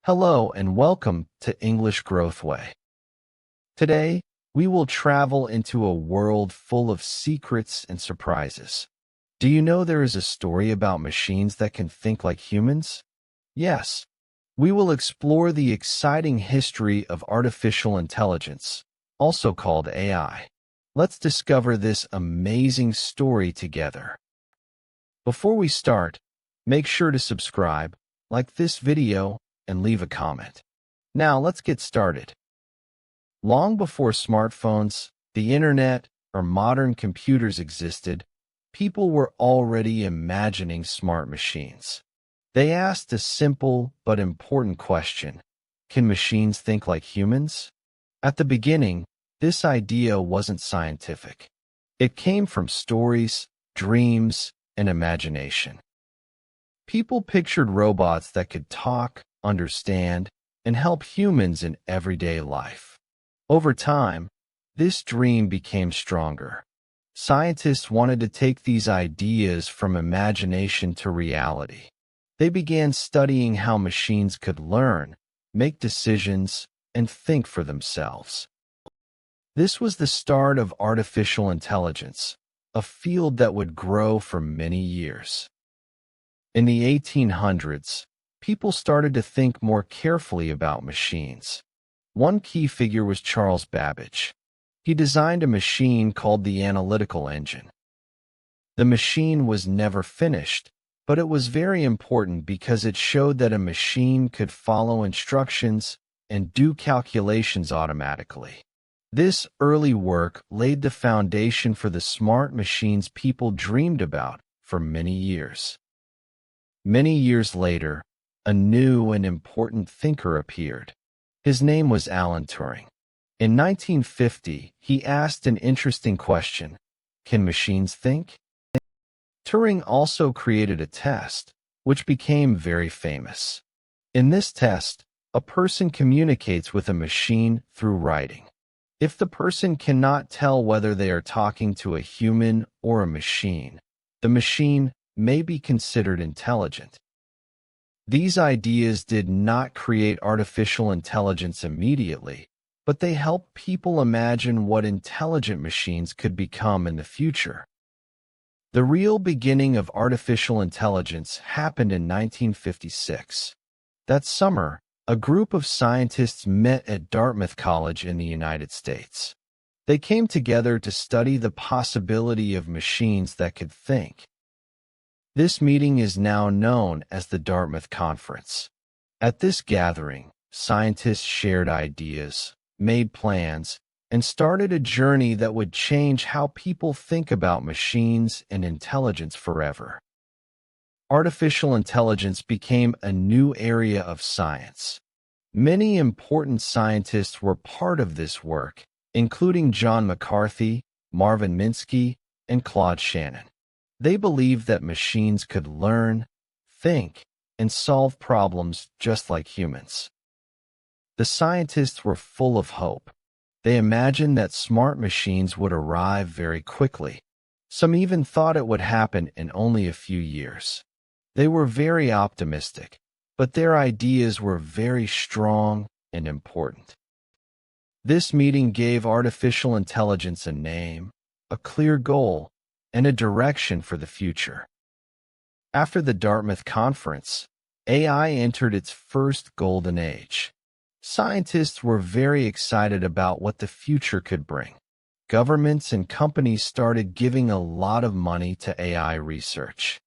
Hello and welcome to English Growth Way. Today, we will travel into a world full of secrets and surprises. Do you know there is a story about machines that can think like humans? Yes, we will explore the exciting history of artificial intelligence, also called AI. Let's discover this amazing story together. Before we start, make sure to subscribe, like this video, and leave a comment. Now let's get started. Long before smartphones, the internet, or modern computers existed, people were already imagining smart machines. They asked a simple but important question: can machines think like humans? At the beginning, this idea wasn't scientific. It came from stories, dreams, and imagination. People pictured robots that could talk, understand, and help humans in everyday life. Over time, this dream became stronger. Scientists wanted to take these ideas from imagination to reality. They began studying how machines could learn, make decisions, and think for themselves. This was the start of artificial intelligence, a field that would grow for many years. In the 1800s, people started to think more carefully about machines. One key figure was Charles Babbage. He designed a machine called the analytical engine. The machine was never finished, but it was very important because it showed that a machine could follow instructions and do calculations automatically. This early work laid the foundation for the smart machines people dreamed about for many years. Many years later, a new and important thinker appeared. His name was Alan Turing. In 1950, he asked an interesting question: can machines think? Turing also created a test, which became very famous. In this test, a person communicates with a machine through writing. If the person cannot tell whether they are talking to a human or a machine, the machine may be considered intelligent. These ideas did not create artificial intelligence immediately, but they helped people imagine what intelligent machines could become in the future. The real beginning of artificial intelligence happened in 1956. That summer, a group of scientists met at Dartmouth College in the United States. They came together to study the possibility of machines that could think. This meeting is now known as the Dartmouth Conference. At this gathering, scientists shared ideas, made plans, and started a journey that would change how people think about machines and intelligence forever. Artificial intelligence became a new area of science. Many important scientists were part of this work, including John McCarthy, Marvin Minsky, and Claude Shannon. They believed that machines could learn, think, and solve problems just like humans. The scientists were full of hope. They imagined that smart machines would arrive very quickly. Some even thought it would happen in only a few years. They were very optimistic, but their ideas were very strong and important. This meeting gave artificial intelligence a name, a clear goal, and a direction for the future. After the Dartmouth Conference, AI entered its first golden age. Scientists were very excited about what the future could bring. Governments and companies started giving a lot of money to AI research.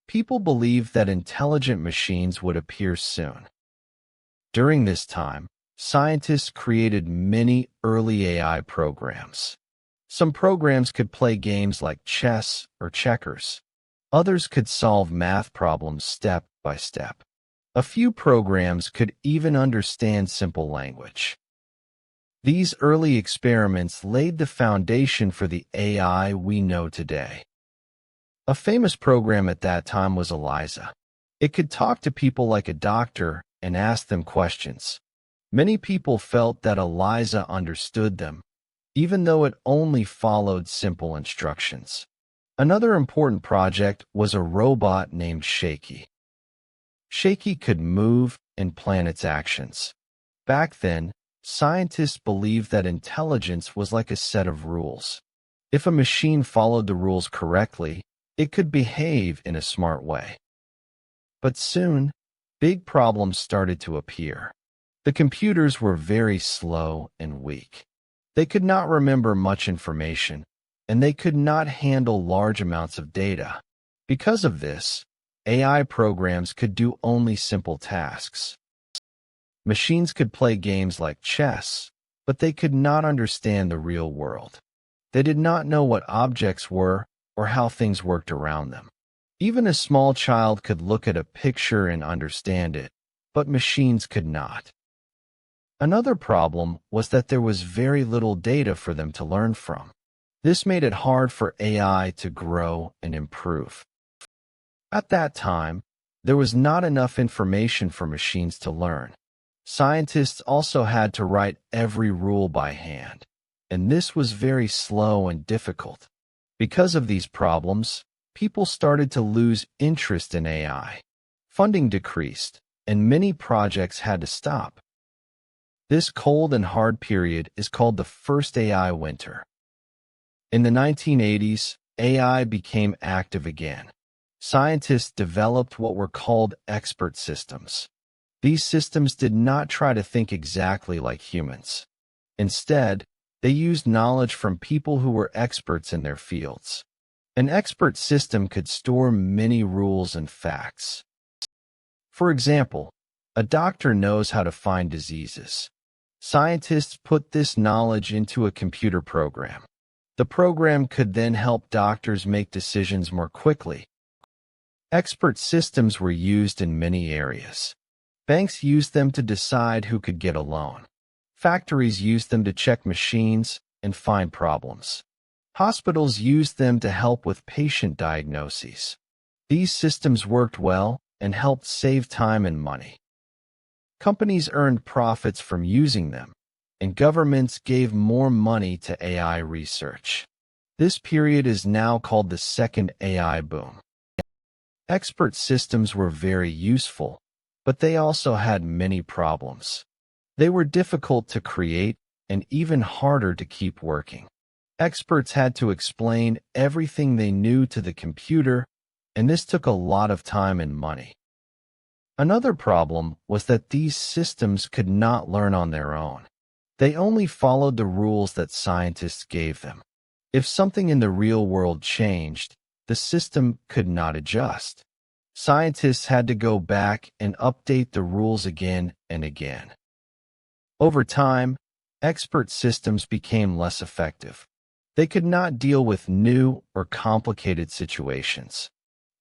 People believed that intelligent machines would appear soon. During this time, scientists created many early AI programs. Some programs could play games like chess or checkers. Others could solve math problems step by step. A few programs could even understand simple language. These early experiments laid the foundation for the AI we know today. A famous program at that time was Eliza. It could talk to people like a doctor and ask them questions. Many people felt that Eliza understood them, even though it only followed simple instructions. Another important project was a robot named Shaky. shaky could move and plan its actions. Back then, scientists believed that intelligence was like a set of rules. If a machine followed the rules correctly, it could behave in a smart way. But soon, big problems started to appear. The computers were very slow and weak. They could not remember much information, and they could not handle large amounts of data. Because of this, AI programs could do only simple tasks. Machines could play games like chess, but they could not understand the real world. They did not know what objects were or how things worked around them. Even a small child could look at a picture and understand it, but machines could not. Another problem was that there was very little data for them to learn from. This made it hard for AI to grow and improve. At that time, there was not enough information for machines to learn. Scientists also had to write every rule by hand, and this was very slow and difficult. Because of these problems, people started to lose interest in AI. Funding decreased, and many projects had to stop. This cold and hard period is called the first AI winter. In the 1980s, AI became active again. Scientists developed what were called expert systems. These systems did not try to think exactly like humans. Instead, they used knowledge from people who were experts in their fields. An expert system could store many rules and facts. For example, a doctor knows how to find diseases. Scientists put this knowledge into a computer program. The program could then help doctors make decisions more quickly. Expert systems were used in many areas. Banks used them to decide who could get a loan. Factories used them to check machines and find problems. Hospitals used them to help with patient diagnoses. These systems worked well and helped save time and money. Companies earned profits from using them, and governments gave more money to AI research. This period is now called the second AI boom. Expert systems were very useful, but they also had many problems. They were difficult to create and even harder to keep working. Experts had to explain everything they knew to the computer, and this took a lot of time and money. Another problem was that these systems could not learn on their own. They only followed the rules that scientists gave them. If something in the real world changed, the system could not adjust. Scientists had to go back and update the rules again and again. Over time, expert systems became less effective. They could not deal with new or complicated situations.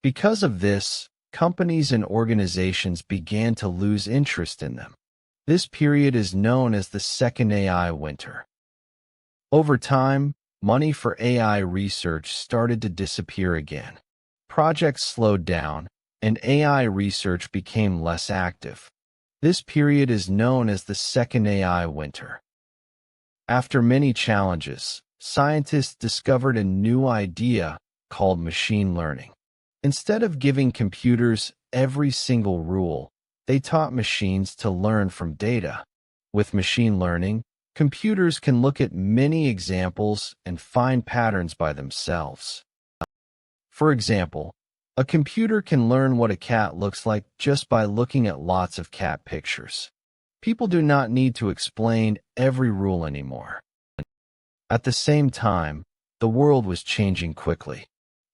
Because of this, companies and organizations began to lose interest in them. This period is known as the second AI winter. Over time, money for AI research started to disappear again. Projects slowed down, and AI research became less active. This period is known as the second AI winter. After many challenges, scientists discovered a new idea called machine learning. Instead of giving computers every single rule, they taught machines to learn from data. With machine learning, computers can look at many examples and find patterns by themselves. For example, a computer can learn what a cat looks like just by looking at lots of cat pictures. People do not need to explain every rule anymore. At the same time, the world was changing quickly.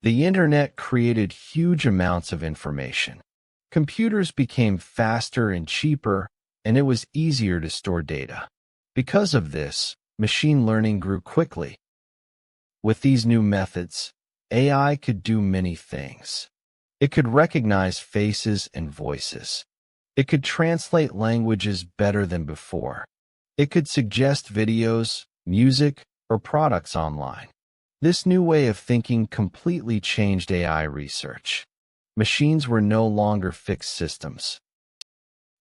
The internet created huge amounts of information. Computers became faster and cheaper, and it was easier to store data. Because of this, machine learning grew quickly. With these new methods, AI could do many things. It could recognize faces and voices. It could translate languages better than before. It could suggest videos, music, or products online. This new way of thinking completely changed AI research. Machines were no longer fixed systems.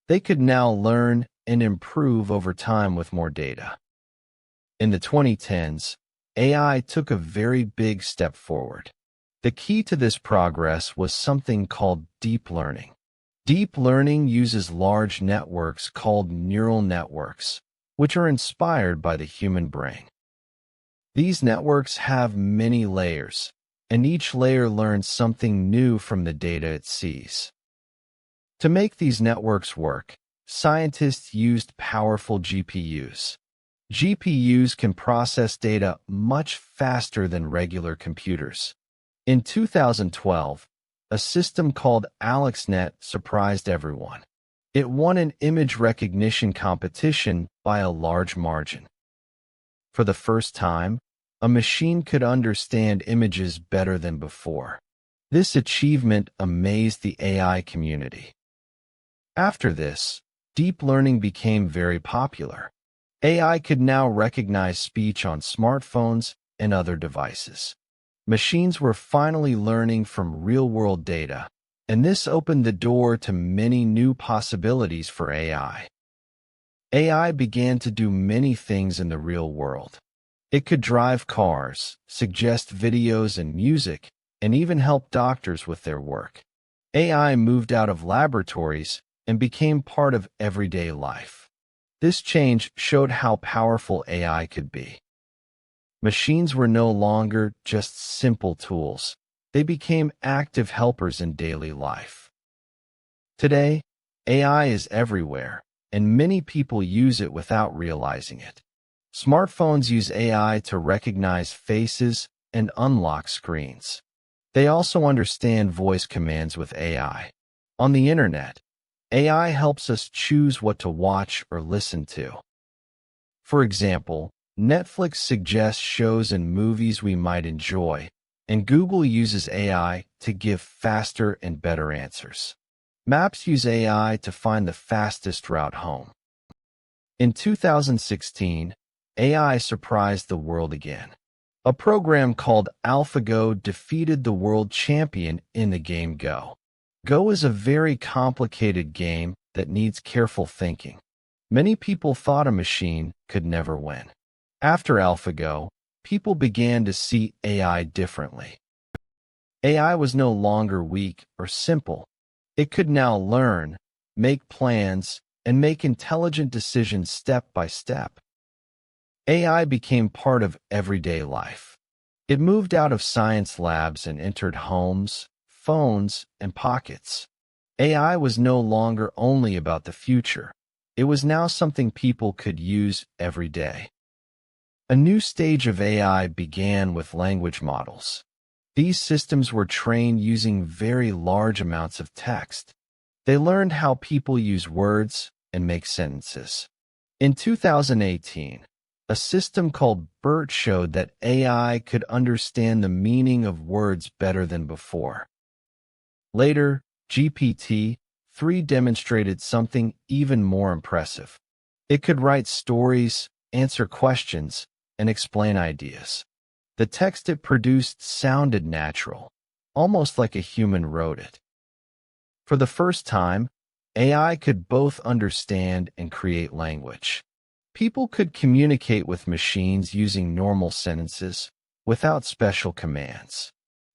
They could now learn and improve over time with more data. In the 2010s, AI took a very big step forward. The key to this progress was something called deep learning. Deep learning uses large networks called neural networks, which are inspired by the human brain. These networks have many layers, and each layer learns something new from the data it sees. To make these networks work, scientists used powerful GPUs. GPUs can process data much faster than regular computers. In 2012, a system called AlexNet surprised everyone. It won an image recognition competition by a large margin. For the first time, a machine could understand images better than before. This achievement amazed the AI community. After this, deep learning became very popular. AI could now recognize speech on smartphones and other devices. Machines were finally learning from real-world data, and this opened the door to many new possibilities for AI. AI began to do many things in the real world. It could drive cars, suggest videos and music, and even help doctors with their work. AI moved out of laboratories and became part of everyday life. This change showed how powerful AI could be. Machines were no longer just simple tools. They became active helpers in daily life. Today, AI is everywhere, and many people use it without realizing it. Smartphones use AI to recognize faces and unlock screens. They also understand voice commands with AI. On the internet, AI helps us choose what to watch or listen to. For example, Netflix suggests shows and movies we might enjoy, and Google uses AI to give faster and better answers. Maps use AI to find the fastest route home. In 2016, AI surprised the world again. A program called AlphaGo defeated the world champion in the game Go. Go is a very complicated game that needs careful thinking. Many people thought a machine could never win. After AlphaGo, people began to see AI differently. AI was no longer weak or simple. It could now learn, make plans, and make intelligent decisions step by step. AI became part of everyday life. It moved out of science labs and entered homes, phones, and pockets. AI was no longer only about the future. It was now something people could use every day. A new stage of AI began with language models. These systems were trained using very large amounts of text. They learned how people use words and make sentences. In 2018, a system called BERT showed that AI could understand the meaning of words better than before. Later, GPT-3 demonstrated something even more impressive. It could write stories, answer questions, and explain ideas. The text it produced sounded natural, almost like a human wrote it. For the first time, AI could both understand and create language. People could communicate with machines using normal sentences, without special commands.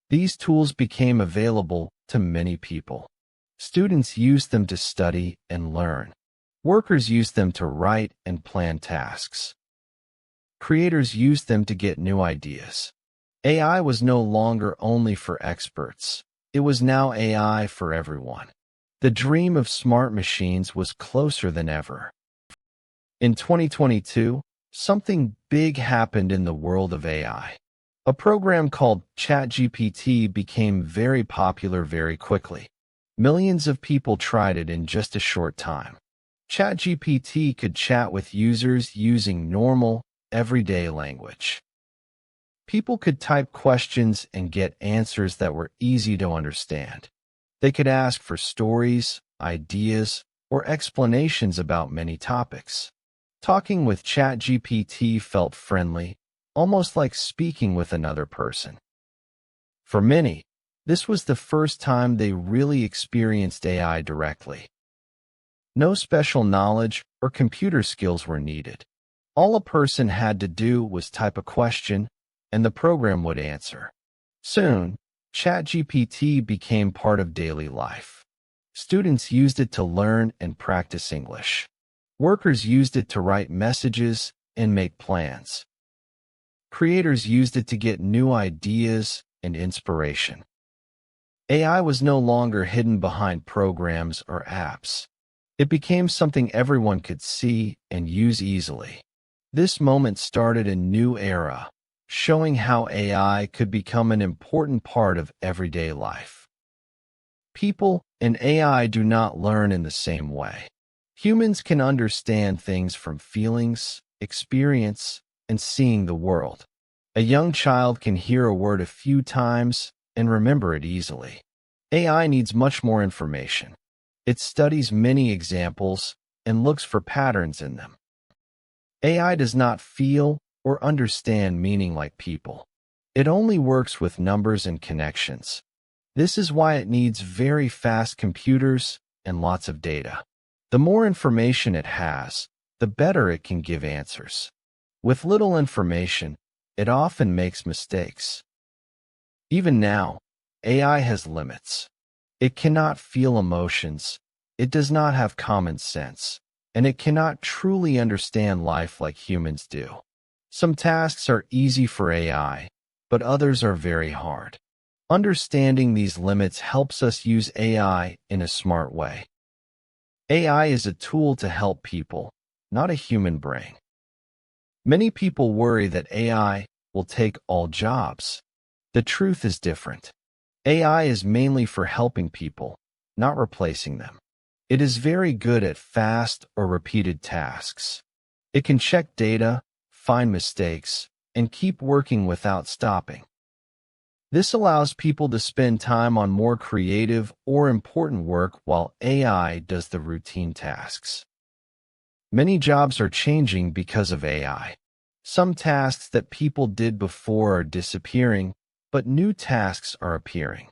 These tools became available to many people. Students used them to study and learn. Workers used them to write and plan tasks. Creators used them to get new ideas. AI was no longer only for experts. It was now AI for everyone. The dream of smart machines was closer than ever. In 2022, something big happened in the world of AI. A program called ChatGPT became very popular very quickly. Millions of people tried it in just a short time. ChatGPT could chat with users using normal, everyday language. People could type questions and get answers that were easy to understand. They could ask for stories, ideas, or explanations about many topics. Talking with ChatGPT felt friendly, almost like speaking with another person. For many, this was the first time they really experienced AI directly. No special knowledge or computer skills were needed. All a person had to do was type a question, and the program would answer. Soon, ChatGPT became part of daily life. Students used it to learn and practice English. Workers used it to write messages and make plans. Creators used it to get new ideas and inspiration. AI was no longer hidden behind programs or apps. It became something everyone could see and use easily. This moment started a new era, showing how AI could become an important part of everyday life. People and AI do not learn in the same way. Humans can understand things from feelings, experience, and seeing the world. A young child can hear a word a few times and remember it easily. AI needs much more information. It studies many examples and looks for patterns in them. AI does not feel or understand meaning like people. It only works with numbers and connections. This is why it needs very fast computers and lots of data. The more information it has, the better it can give answers. With little information, it often makes mistakes. Even now, AI has limits. It cannot feel emotions, it does not have common sense, and it cannot truly understand life like humans do. Some tasks are easy for AI, but others are very hard. Understanding these limits helps us use AI in a smart way. AI is a tool to help people, not a human brain. Many people worry that AI will take all jobs. The truth is different. AI is mainly for helping people, not replacing them. It is very good at fast or repeated tasks. It can check data, find mistakes, and keep working without stopping. This allows people to spend time on more creative or important work while AI does the routine tasks. Many jobs are changing because of AI. Some tasks that people did before are disappearing, but new tasks are appearing.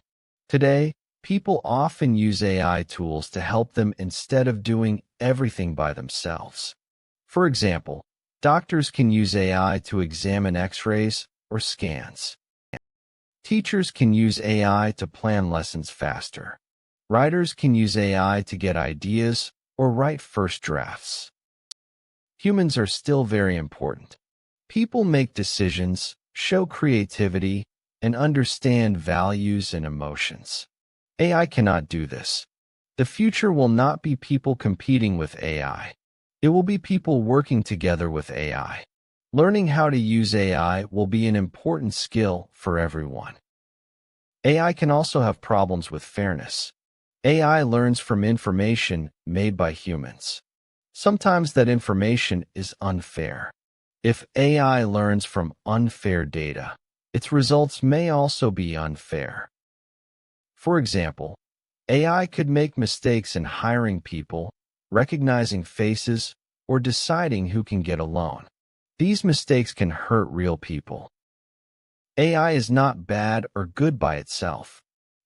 Today, people often use AI tools to help them instead of doing everything by themselves. For example, doctors can use AI to examine X-rays or scans. Teachers can use AI to plan lessons faster. Writers can use AI to get ideas or write first drafts. Humans are still very important. People make decisions, show creativity, and understand values and emotions. AI cannot do this. The future will not be people competing with AI. It will be people working together with AI. Learning how to use AI will be an important skill for everyone. AI can also have problems with fairness. AI learns from information made by humans. Sometimes that information is unfair. If AI learns from unfair data, its results may also be unfair. For example, AI could make mistakes in hiring people, recognizing faces, or deciding who can get a loan. These mistakes can hurt real people. AI is not bad or good by itself.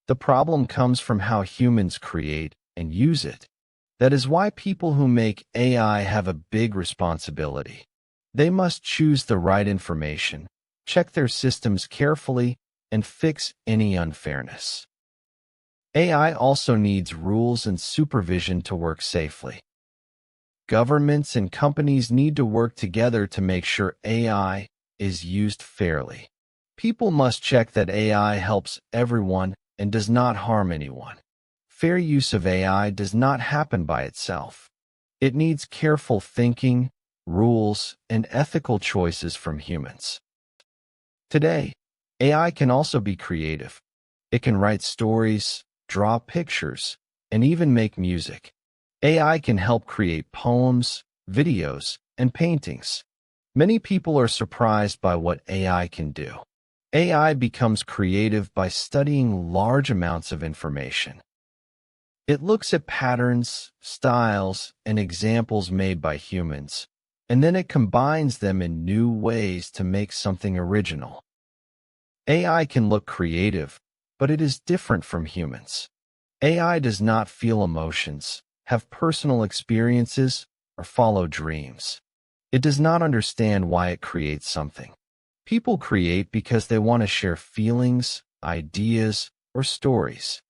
The problem comes from how humans create and use it. That is why people who make AI have a big responsibility. They must choose the right information, check their systems carefully, and fix any unfairness. AI also needs rules and supervision to work safely. Governments and companies need to work together to make sure AI is used fairly. People must check that AI helps everyone and does not harm anyone. Fair use of AI does not happen by itself. It needs careful thinking, rules, and ethical choices from humans. Today, AI can also be creative. It can write stories, draw pictures, and even make music. AI can help create poems, videos, and paintings. Many people are surprised by what AI can do. AI becomes creative by studying large amounts of information. It looks at patterns, styles, and examples made by humans, and then it combines them in new ways to make something original. AI can look creative, but it is different from humans. AI does not feel emotions, have personal experiences, or follow dreams. It does not understand why it creates something. People create because they want to share feelings, ideas, or stories.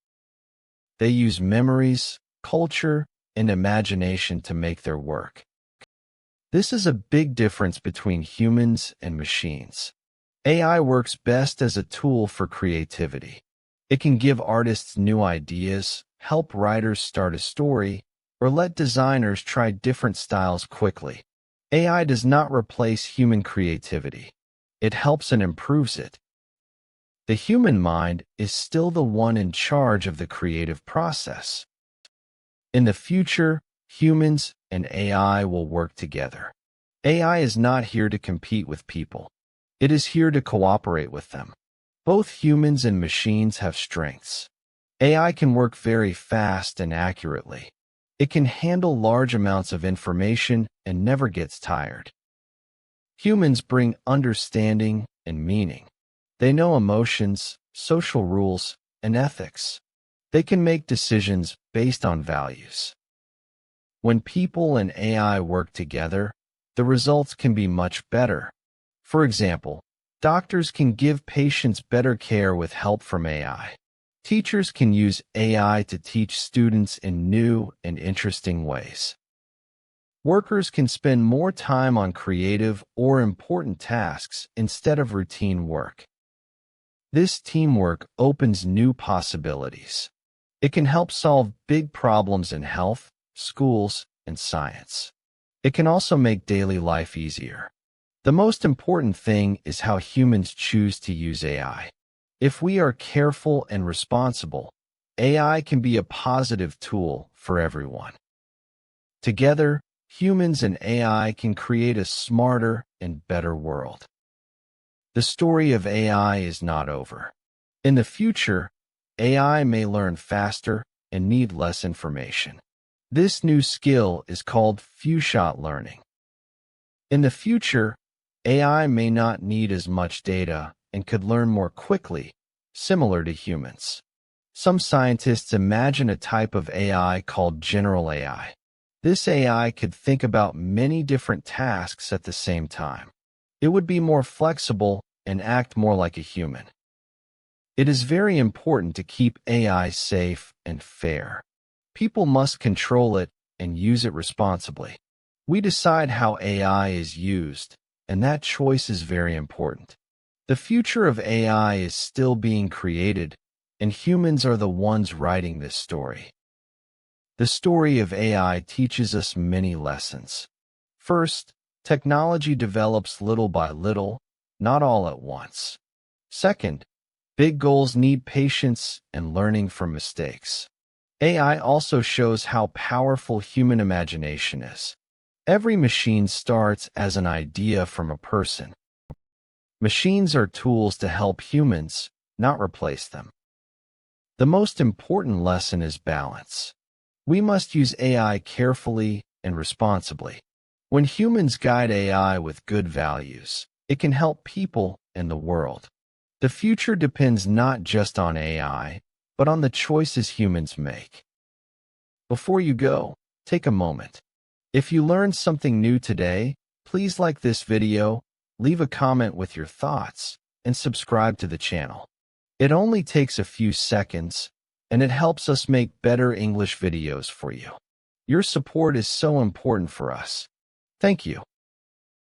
They use memories, culture, and imagination to make their work. This is a big difference between humans and machines. AI works best as a tool for creativity. It can give artists new ideas, help writers start a story, or let designers try different styles quickly. AI does not replace human creativity. It helps and improves it. The human mind is still the one in charge of the creative process. In the future, humans and AI will work together. AI is not here to compete with people. It is here to cooperate with them. Both humans and machines have strengths. AI can work very fast and accurately. It can handle large amounts of information and never gets tired. Humans bring understanding and meaning. They know emotions, social rules, and ethics. They can make decisions based on values. When people and AI work together, the results can be much better. For example, doctors can give patients better care with help from AI. Teachers can use AI to teach students in new and interesting ways. Workers can spend more time on creative or important tasks instead of routine work. This teamwork opens new possibilities. It can help solve big problems in health, schools, and science. It can also make daily life easier. The most important thing is how humans choose to use AI. If we are careful and responsible, AI can be a positive tool for everyone. Together, humans and AI can create a smarter and better world. The story of AI is not over. In the future, AI may learn faster and need less information. This new skill is called few-shot learning. In the future, AI may not need as much data and could learn more quickly, similar to humans. Some scientists imagine a type of AI called general AI. This AI could think about many different tasks at the same time. It would be more flexible and act more like a human. It is very important to keep AI safe and fair. People must control it and use it responsibly. We decide how AI is used, and that choice is very important. The future of AI is still being created, and humans are the ones writing this story. The story of AI teaches us many lessons. First, technology develops little by little, not all at once. Second, big goals need patience and learning from mistakes. AI also shows how powerful human imagination is. Every machine starts as an idea from a person. Machines are tools to help humans, not replace them. The most important lesson is balance. We must use AI carefully and responsibly. When humans guide AI with good values, it can help people and the world. The future depends not just on AI, but on the choices humans make. Before you go, take a moment. If you learned something new today, please like this video, leave a comment with your thoughts, and subscribe to the channel. It only takes a few seconds, and it helps us make better English videos for you. Your support is so important for us. Thank you.